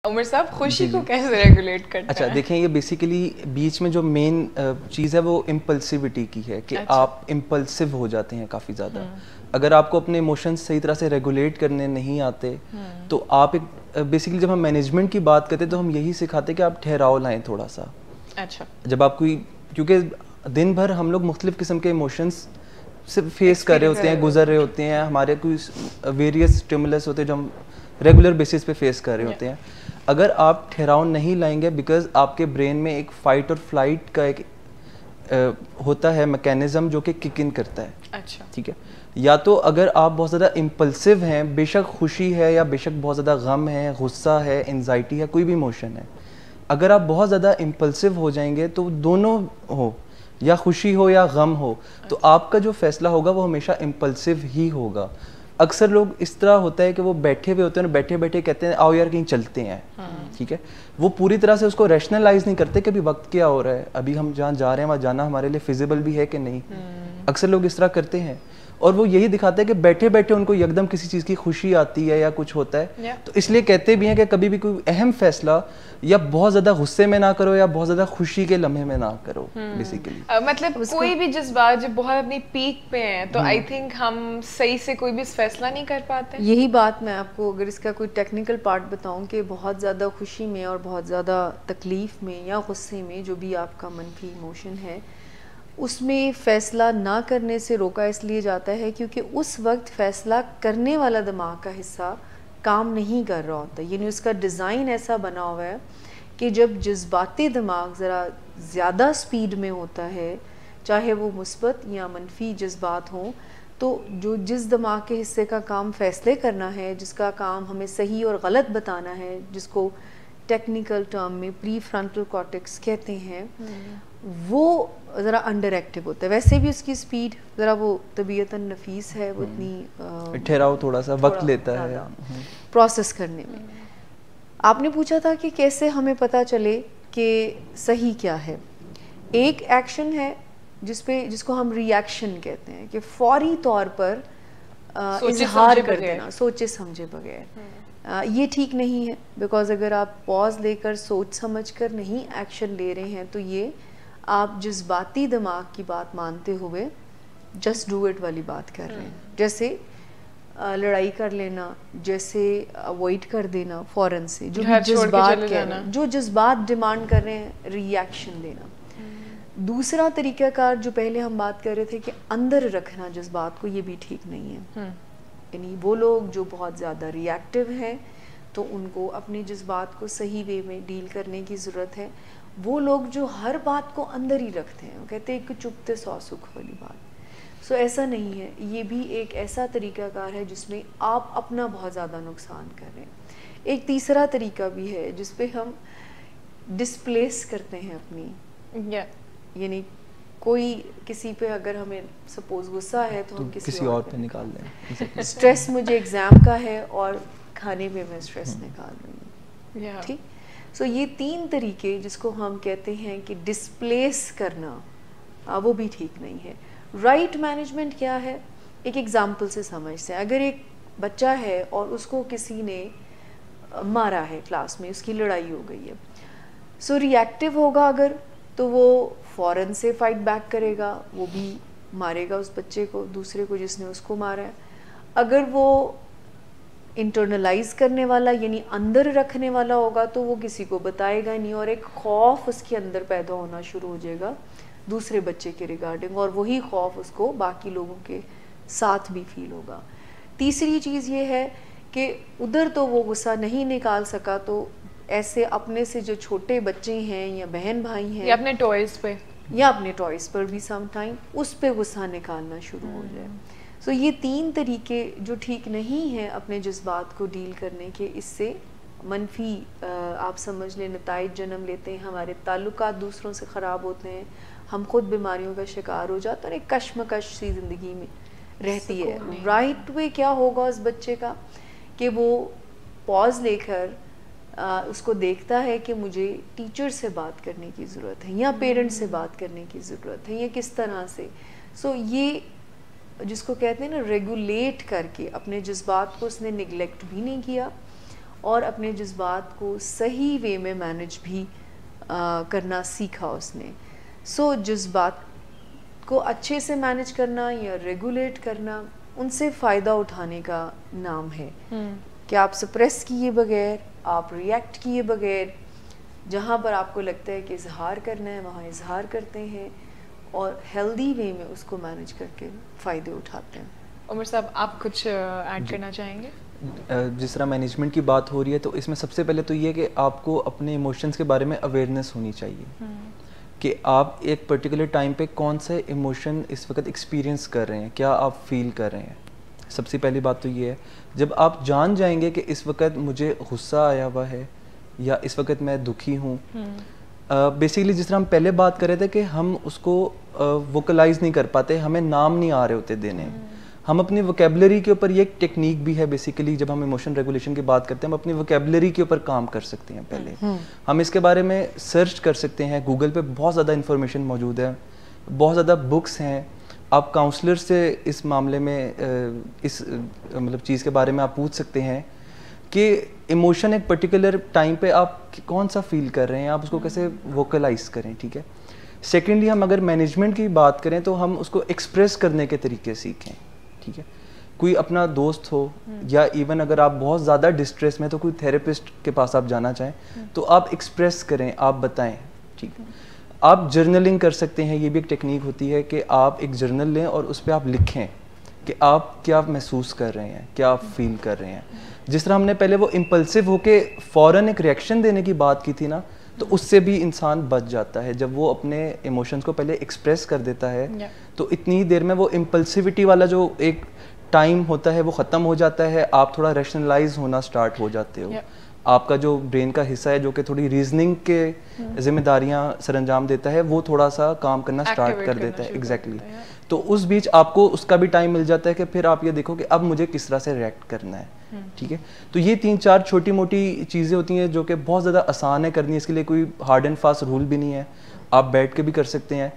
عمر صاحب خوشی کو کیسے ریگولیٹ کرتے ہیں؟ اچھا دیکھیں، یہ بیسیکلی بیچ میں جو مین چیز ہے وہ امپلسیوٹی کی ہے کہ آپ امپلسو ہو جاتے ہیں کافی زیادہ. اگر آپ کو اپنے ایموشنز صحیح طرح سے ریگولیٹ کرنے نہیں آتے تو آپ ایک بیسیکلی جب ہم مینجمنٹ کی بات کرتے تو ہم یہی سکھاتے کہ آپ ٹھہراؤ لائیں تھوڑا سا. اچھا جب آپ کوئی، کیونکہ دن بھر ہم لوگ مختلف قسم کے ایموشنز سے فیس کر رہے ہوتے ہیں، گزر رہے ہوتے ہیں، ہمارے کوئی ویریس اسٹیمولس ہوتے ہیں جو ہم ریگولر بیسس پہ فیس کر رہے ہوتے ہیں. اگر آپ ٹھہراؤ نہیں لائیں گے، بیکاز آپ کے برین میں ایک فائٹ اور فلائٹ کا ایک ہوتا ہے میکینزم جو کہ کک ان کرتا ہے. اچھا ٹھیک ہے، یا تو اگر آپ بہت زیادہ امپلسو ہیں، بے شک خوشی ہے یا بے شک بہت زیادہ غم ہے، غصہ ہے، انزائٹی ہے، کوئی بھی ایموشن ہے، اگر آپ بہت زیادہ امپلسو ہو جائیں گے تو دونوں ہو، یا خوشی ہو یا غم ہو، تو آپ کا جو فیصلہ ہوگا وہ ہمیشہ امپلسو ہی ہوگا. اکثر لوگ اس طرح ہوتا ہے کہ وہ بیٹھے ہوئے ہوتے ہیں اور بیٹھے بیٹھے کہتے ہیں آؤ یار کہیں چلتے ہیں. ٹھیک ہے، وہ پوری طرح سے اس کو ریشنلائز نہیں کرتے کہ ابھی وقت کیا ہو رہا ہے، ابھی ہم جہاں جا رہے ہیں وہاں جانا ہمارے لیے فیزیبل بھی ہے کہ نہیں. اکثر لوگ اس طرح کرتے ہیں اور وہ یہی دکھاتے ہیں کہ بیٹھے بیٹھے ان کو یکدم کسی چیز کی خوشی آتی ہے یا کچھ ہوتا ہے. تو اس لیے کہتے بھی ہیں کہ کبھی بھی کوئی اہم فیصلہ یا بہت زیادہ غصے میں نہ کرو یا بہت زیادہ خوشی کے لمحے میں نہ کرو. بیسیکلی مطلب کوئی بھی جذبات جب بہت اپنی پیک پہ ہیں تو آئی تھنک ہم صحیح سے کوئی بھی فیصلہ نہیں کر پاتے. یہی بات میں آپ کو اگر اس کا کوئی ٹیکنیکل پارٹ بتاؤں کہ بہت زیادہ خوشی میں اور بہت زیادہ تکلیف میں یا غصے میں جو بھی آپ کا منفی ایموشن ہے اس میں فیصلہ نہ کرنے سے روکا اس لیے جاتا ہے کیونکہ اس وقت فیصلہ کرنے والا دماغ کا حصہ کام نہیں کر رہا ہوتا. یعنی اس کا ڈیزائن ایسا بنا ہوا ہے کہ جب جذباتی دماغ ذرا زیادہ سپیڈ میں ہوتا ہے، چاہے وہ مثبت یا منفی جذبات ہوں، تو جو جس دماغ کے حصے کا کام فیصلے کرنا ہے، جس کا کام ہمیں صحیح اور غلط بتانا ہے، جس کو ٹیکنیکل ٹرم میں پری فرنٹل کارٹیکس کہتے ہیں، وہ ذرا انڈر ایکٹیو ہوتا ہے. ویسے بھی اس کی سپیڈ ذرا وہ طبیعتاً نفیس ہے، وہ اتنی ٹھہراؤ تھوڑا سا وقت لیتا ہے پروسیس کرنے میں. آپ نے پوچھا تھا کہ کیسے ہمیں پتہ چلے کہ صحیح کیا ہے. ایک ایکشن ہے جس کو ہم ری ایکشن کہتے ہیں کہ فوری طور پر اظہار کر دینا سوچے سمجھے بغیر. یہ ٹھیک نہیں ہے، بیکاز اگر آپ پاز لے کر سوچ سمجھ کر نہیں ایکشن لے رہے ہیں تو یہ آپ جذباتی دماغ کی بات مانتے ہوئے جسٹ ڈو اٹ والی بات کر رہے ہیں. جیسے لڑائی کر لینا، جیسے اوائڈ کر دینا فوراً سے جو جذبات ڈیمانڈ کر رہے ہیں، ری ایکشن دینا. دوسرا طریقہ کار جو پہلے ہم بات کر رہے تھے کہ اندر رکھنا جذبات کو، یہ بھی ٹھیک نہیں ہے. یعنی وہ لوگ جو بہت زیادہ ری ایکٹیو ہیں تو ان کو اپنے جذبات کو صحیح وے میں ڈیل کرنے کی ضرورت ہے. وہ لوگ جو ہر بات کو اندر ہی رکھتے ہیں، وہ کہتے ہیں کہ چپتے سو سکھ والی بات. سو ایسا نہیں ہے. یہ بھی ایک ایسا طریقہ کار ہے جس میں آپ اپنا بہت زیادہ نقصان کر رہے ہیں. ایک تیسرا طریقہ بھی ہے جس پہ ہم ڈسپلیس کرتے ہیں اپنی، یعنی کوئی کسی پہ اگر ہمیں سپوز غصہ ہے تو ہم کسی اور پہ نکال دیں. اسٹریس مجھے ایگزام کا ہے اور کھانے پہ میں اسٹریس نکال رہی ہوں. ٹھیک. سو یہ تین طریقے جس کو ہم کہتے ہیں کہ ڈسپلیس کرنا، وہ بھی ٹھیک نہیں ہے. رائٹ مینجمنٹ کیا ہے؟ ایک ایگزامپل سے سمجھتے ہیں. اگر ایک بچہ ہے اور اس کو کسی نے مارا ہے کلاس میں، اس کی لڑائی ہو گئی ہے، سو ری ایکٹیو ہوگا اگر تو وہ فوراً سے فائٹ بیک کرے گا، وہ بھی مارے گا اس بچے کو، دوسرے کو جس نے اس کو مارا ہے. اگر وہ انٹرنلائز کرنے والا یعنی اندر رکھنے والا ہوگا تو وہ کسی کو بتائے گا نہیں، اور ایک خوف اس کے اندر پیدا ہونا شروع ہو جائے گا دوسرے بچے کے ریگارڈنگ، اور وہی خوف اس کو باقی لوگوں کے ساتھ بھی فیل ہوگا. تیسری چیز یہ ہے کہ ادھر تو وہ غصہ نہیں نکال سکا تو ایسے اپنے سے جو چھوٹے بچے ہیں یا بہن بھائی ہیں، یا اپنے ٹوائز پر بھی سم ٹائم اس پہ غصہ نکالنا شروع ہو جائے. سو یہ تین طریقے جو ٹھیک نہیں ہیں اپنے جذبات کو ڈیل کرنے کے، اس سے منفی آپ سمجھ لیں نتائج جنم لیتے ہیں. ہمارے تعلقات دوسروں سے خراب ہوتے ہیں، ہم خود بیماریوں کا شکار ہو جاتے ہیں، اور ایک کشمکش سی زندگی میں رہتی ہے. رائٹ وے کیا ہوگا اس بچے کا کہ وہ پاز لے کر اس کو دیکھتا ہے کہ مجھے ٹیچر سے بات کرنے کی ضرورت ہے یا پیرنٹ سے بات کرنے کی ضرورت ہے، یا کس طرح سے. سو یہ جس کو کہتے ہیں نا ریگولیٹ کر کے اپنے جذبات کو اس نے نگلیکٹ بھی نہیں کیا اور اپنے جذبات کو صحیح وے میں مینج بھی کرنا سیکھا اس نے. سو جذبات کو اچھے سے مینج کرنا یا ریگولیٹ کرنا ان سے فائدہ اٹھانے کا نام ہے کہ آپ سپریس کیے بغیر, آپ ریئیکٹ کیے بغیر, جہاں پر آپ کو لگتا ہے کہ اظہار کرنا ہے وہاں اظہار کرتے ہیں اور ہیلدی وے میں اس کو مینج کر کے فائدے اٹھاتے ہیں. عمر صاحب آپ کچھ ایڈ کرنا چاہیں گے؟ جس طرح مینجمنٹ کی بات ہو رہی ہے تو اس میں سب سے پہلے تو یہ کہ آپ کو اپنے ایموشنز کے بارے میں اویئرنیس ہونی چاہیے کہ آپ ایک پرٹیکولر ٹائم پہ کون سے ایموشن اس وقت ایکسپیرینس کر رہے ہیں, کیا آپ فیل کر رہے ہیں. سب سے پہلی بات تو یہ ہے, جب آپ جان جائیں گے کہ اس وقت مجھے غصہ آیا ہوا ہے یا اس وقت میں دکھی ہوں, بیسیکلی جس طرح ہم پہلے بات کر رہے تھے کہ ہم اس کو ووکلائز نہیں کر پاتے, ہمیں نام نہیں آ رہے ہوتے دینے. ہم اپنی ووکیبلری کے اوپر, یہ ایک ٹیکنیک بھی ہے بیسیکلی, جب ہم ایموشن ریگولیشن کی بات کرتے ہیں ہم اپنی ووکیبلری کے اوپر کام کر سکتے ہیں. پہلے ہم اس کے بارے میں سرچ کر سکتے ہیں, گوگل پہ بہت زیادہ انفارمیشن موجود ہے, بہت زیادہ بکس ہیں. آپ کاؤنسلر سے اس معاملے میں اس مطلب چیز کے بارے میں آپ پوچھ سکتے ہیں کہ ایموشن ایک پرٹیکولر ٹائم پہ آپ کون سا فیل کر رہے ہیں, آپ اس کو کیسے ووکلائز کریں. ٹھیک ہے. سیکنڈلی ہم اگر مینجمنٹ کی بات کریں تو ہم اس کو ایکسپریس کرنے کے طریقے سیکھیں. ٹھیک ہے. کوئی اپنا دوست ہو یا ایون اگر آپ بہت زیادہ ڈسٹریس میں تو کوئی تھراپسٹ کے پاس آپ جانا چاہیں تو آپ ایکسپریس کریں, آپ بتائیں. ٹھیک ہے. آپ جرنلنگ کر سکتے ہیں, یہ بھی ایک ٹیکنیک ہوتی ہے کہ آپ ایک جرنل لیں اور اس پہ آپ لکھیں کہ آپ کیا محسوس کر رہے ہیں, کیا آپ فیل کر رہے ہیں. جس طرح ہم نے پہلے وہ امپلسو ہو کے فوراً ایک ریئیکشن دینے کی بات کی تھی نا, تو اس سے بھی انسان بچ جاتا ہے. جب وہ اپنے ایموشنز کو پہلے ایکسپریس کر دیتا ہے تو اتنی دیر میں وہ امپلسیوٹی والا جو ایک ٹائم ہوتا ہے وہ ختم ہو جاتا ہے, آپ تھوڑا ریشنلائز ہونا سٹارٹ ہو جاتے ہو. آپ کا جو برین کا حصہ ہے جو کہ تھوڑی ریزننگ کے ذمہ داریاں سر انجام دیتا ہے وہ تھوڑا سا کام کرنا سٹارٹ کر دیتا ہے. ایگزیکٹلی. تو اس بیچ آپ کو اس کا بھی ٹائم مل جاتا ہے کہ پھر آپ یہ دیکھو کہ اب مجھے کس طرح سے ریئیکٹ کرنا ہے. ٹھیک ہے. تو یہ 3-4 چھوٹی موٹی چیزیں ہوتی ہیں جو کہ بہت زیادہ آسان ہے کرنی, اس کے لیے کوئی ہارڈ اینڈ فاسٹ رول بھی نہیں ہے, آپ بیٹھ کے بھی کر سکتے ہیں.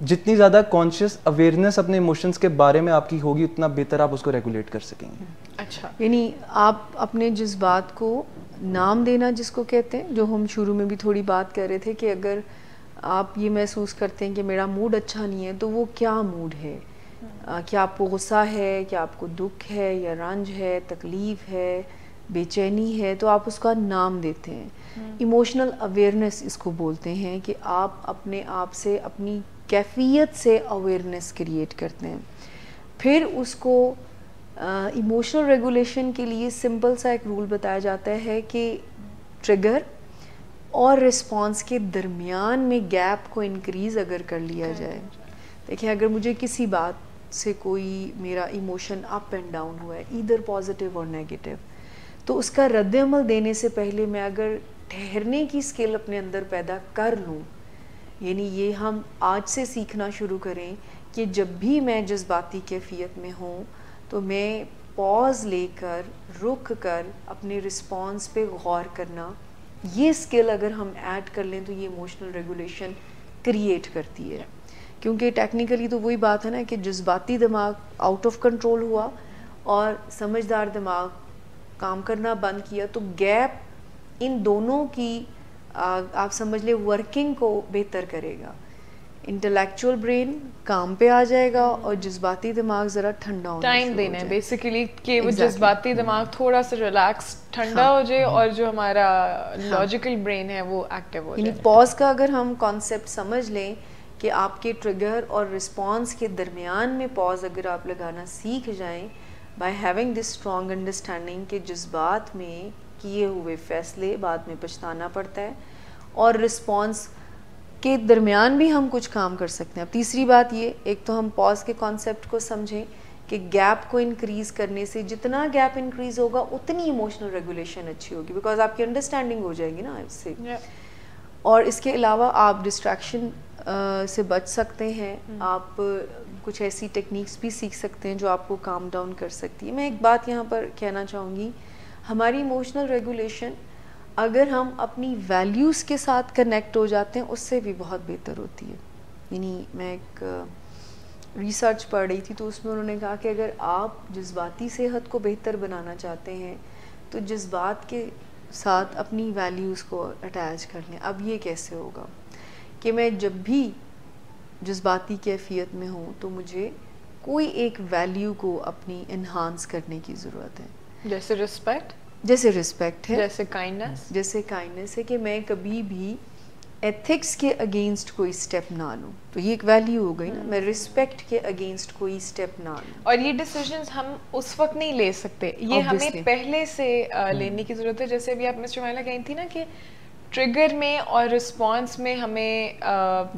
جتنی زیادہ کانشیس اویئرنیس اپنے ایموشنس کے بارے میں آپ کی ہوگی اتنا بہتر آپ اس کو ریگولیٹ کر سکیں گے. اچھا, یعنی آپ اپنے جذبات کو نام دینا جس کو کہتے ہیں, جو ہم شروع میں بھی تھوڑی بات کر رہے تھے کہ اگر آپ یہ محسوس کرتے ہیں کہ میرا موڈ اچھا نہیں ہے تو وہ کیا موڈ ہے, کیا آپ کو غصہ ہے, کیا آپ کو دکھ ہے یا رنج ہے, تکلیف ہے, بے چینی ہے, تو آپ اس کا نام دیتے ہیں. ایموشنل اویئرنیس اس کو بولتے ہیں کہ آپ اپنے آپ سے اپنی کیفیت سے اویئرنیس کریٹ کرتے ہیں. پھر اس کو ایموشنل ریگولیشن کے لیے سمپل سا ایک رول بتایا جاتا ہے کہ ٹریگر اور رسپانس کے درمیان میں گیپ کو انکریز اگر کر لیا جائے. دیکھیں, اگر مجھے کسی بات سے کوئی میرا ایموشن اپ اینڈ ڈاؤن ہوا ہے, ایدر پازیٹیو اور نیگیٹو, تو اس کا رد عمل دینے سے پہلے میں اگر ٹھہرنے کی اسکل اپنے اندر پیدا کر لوں, یعنی یہ ہم آج سے سیکھنا شروع کریں کہ جب بھی میں جذباتی کیفیت میں ہوں تو میں پاز لے کر, رک کر اپنے رسپانس پہ غور کرنا, یہ اسکل اگر ہم ایڈ کر لیں تو یہ ایموشنل ریگولیشن کریٹ کرتی ہے. کیونکہ ٹیکنیکلی تو وہی بات ہے نا کہ جذباتی دماغ آؤٹ آف کنٹرول ہوا اور سمجھدار دماغ کام کرنا بند کیا, تو گیپ ان دونوں کی آپ سمجھ لیں ورکنگ کو بہتر کرے گا. انٹلیکچوئل برین کام پہ آ جائے گا اور جذباتی دماغ ذرا ٹھنڈا ہونا ٹائم دینا ہے بیسیکلی کہ وہ جذباتی دماغ تھوڑا سا ریلیکس ٹھنڈا ہو جائے اور جو ہمارا لاجیکل برین ہے وہ ایکٹیو ہو جائے. یعنی پاز کا اگر ہم کانسیپٹ سمجھ لیں کہ آپ کے ٹریگر اور رسپانس کے درمیان میں پاز اگر آپ لگانا سیکھ جائیں by having this strong understanding کہ جذبات میں کیے ہوئے فیصلے بعد میں پچھتانا پڑتا ہے اور رسپانس کے درمیان بھی ہم کچھ کام کر سکتے ہیں. اب تیسری بات یہ, ایک تو ہم پاز کے کانسیپٹ کو سمجھیں کہ گیپ کو انکریز کرنے سے جتنا گیپ انکریز ہوگا اتنی ایموشنل ریگولیشن اچھی ہوگی, بیکاز آپ کی انڈرسٹینڈنگ ہو جائے گی نا اس سے. اور اس کے علاوہ آپ ڈسٹریکشن سے بچ سکتے ہیں, آپ کچھ ایسی ٹیکنیکس بھی سیکھ سکتے ہیں جو آپ کو کام ڈاؤن کر سکتی ہے. میں ایک بات یہاں پر کہنا چاہوں گی, ہماری ایموشنل ریگولیشن اگر ہم اپنی ویلیوز کے ساتھ کنیکٹ ہو جاتے ہیں اس سے بھی بہت بہتر ہوتی ہے. یعنی میں ایک ریسرچ پڑھ رہی تھی تو اس میں انہوں نے کہا کہ اگر آپ جذباتی صحت کو بہتر بنانا چاہتے ہیں تو جذبات کے ساتھ اپنی ویلیوز کو اٹیچ کر لیں. اب یہ کیسے ہوگا کہ میں جب بھی جذباتی کیفیت میں ہوں تو مجھے کوئی ایک ویلیو کو اپنی انہانس کرنے کی ضرورت ہے. جیسے رسپیکٹ ہے, جیسے کائنڈنس ہے کہ میں کبھی بھی ایتھکس کے اگینسٹ کوئی سٹیپ نہ لوں. تو یہ ایک ویلیو ہو گئی نا, میں رسپیکٹ کے اگینسٹ کوئی سٹیپ نہ لوں. اور یہ ڈیسیژنز ہم اس وقت نہیں لے سکتے, یہ ہمیں پہلے سے لینے کی ضرورت ہے. جیسے ابھی آپ مسٹر مائلا کہی تھی نا کہ ٹریگر میں اور رسپانس میں ہمیں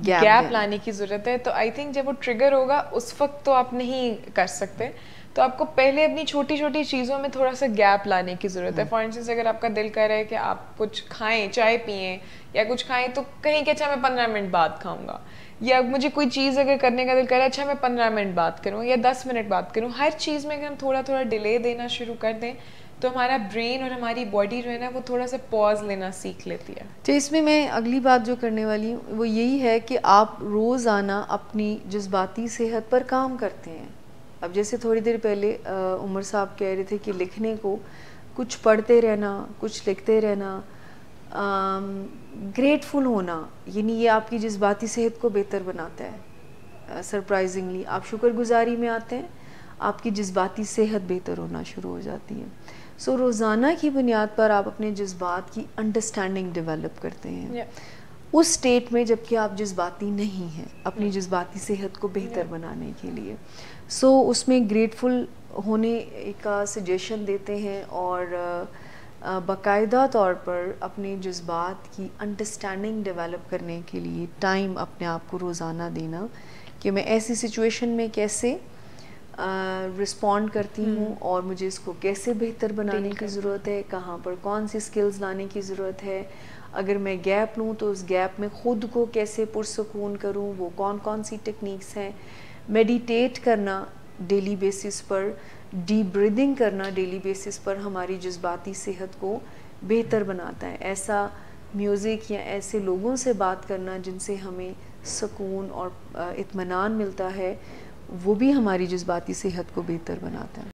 گیپ لانے کی ضرورت ہے. تو آئی تھنک جب وہ ٹریگر ہوگا اس وقت تو آپ نہیں کر سکتے, تو آپ کو پہلے اپنی چھوٹی چھوٹی چیزوں میں تھوڑا سا گیپ لانے کی ضرورت ہے. فار انسٹنس اگر آپ کا دل کر رہا ہے کہ آپ کچھ کھائیں, چائے پئیں یا کچھ کھائیں, تو کہیں کہ اچھا میں 15 منٹ بعد کھاؤں گا, یا مجھے کوئی چیز اگر کرنے کا دل کر رہا ہے اچھا میں 15 منٹ بعد کروں یا 10 منٹ بعد کروں. ہر چیز میں اگر ہم تھوڑا تھوڑا ڈیلے دینا شروع کر دیں تو ہمارا برین اور ہماری باڈی جو ہے نا وہ تھوڑا سا پاز لینا سیکھ لیتی ہے. تو اس میں اگلی بات جو کرنے والی ہوں وہ یہی ہے کہ آپ روزانہ اپنی جذباتی صحت پر کام کرتے ہیں. اب جیسے تھوڑی دیر پہلے عمر صاحب کہہ رہے تھے کہ لکھنے کو کچھ پڑھتے رہنا, کچھ لکھتے رہنا, گریٹفل ہونا, یعنی یہ آپ کی جذباتی صحت کو بہتر بناتا ہے. سرپرائزنگلی آپ شکر گزاری میں آتے ہیں, آپ کی جذباتی صحت بہتر ہونا شروع ہو جاتی ہے. سو روزانہ کی بنیاد پر آپ اپنے جذبات کی انڈرسٹینڈنگ ڈیولپ کرتے ہیں اس سٹیٹ میں جب کہ آپ جذباتی نہیں ہیں, اپنی جذباتی صحت کو بہتر بنانے کے لیے. سو اس میں گریٹفل ہونے کا سجیشن دیتے ہیں اور باقاعدہ طور پر اپنے جذبات کی انڈرسٹینڈنگ ڈیولپ کرنے کے لیے ٹائم اپنے آپ کو روزانہ دینا کہ میں ایسی سچویشن میں کیسے رسپونڈ کرتی ہوں اور مجھے اس کو کیسے بہتر بنانے کی ضرورت ہے, کہاں پر کون سی سکلز لانے کی ضرورت ہے. اگر میں گیپ لوں تو اس گیپ میں خود کو کیسے پرسکون کروں, وہ کون کون سی ٹیکنیکس ہیں. میڈیٹیٹ کرنا ڈیلی بیسس پر, ڈیپ بریدنگ کرنا ڈیلی بیسس پر ہماری جذباتی صحت کو بہتر بناتا ہے. ایسا میوزک یا ایسے لوگوں سے بات کرنا جن سے ہمیں سکون اور اطمینان ملتا ہے, وہ بھی ہماری جذباتی صحت کو بہتر بناتا ہے.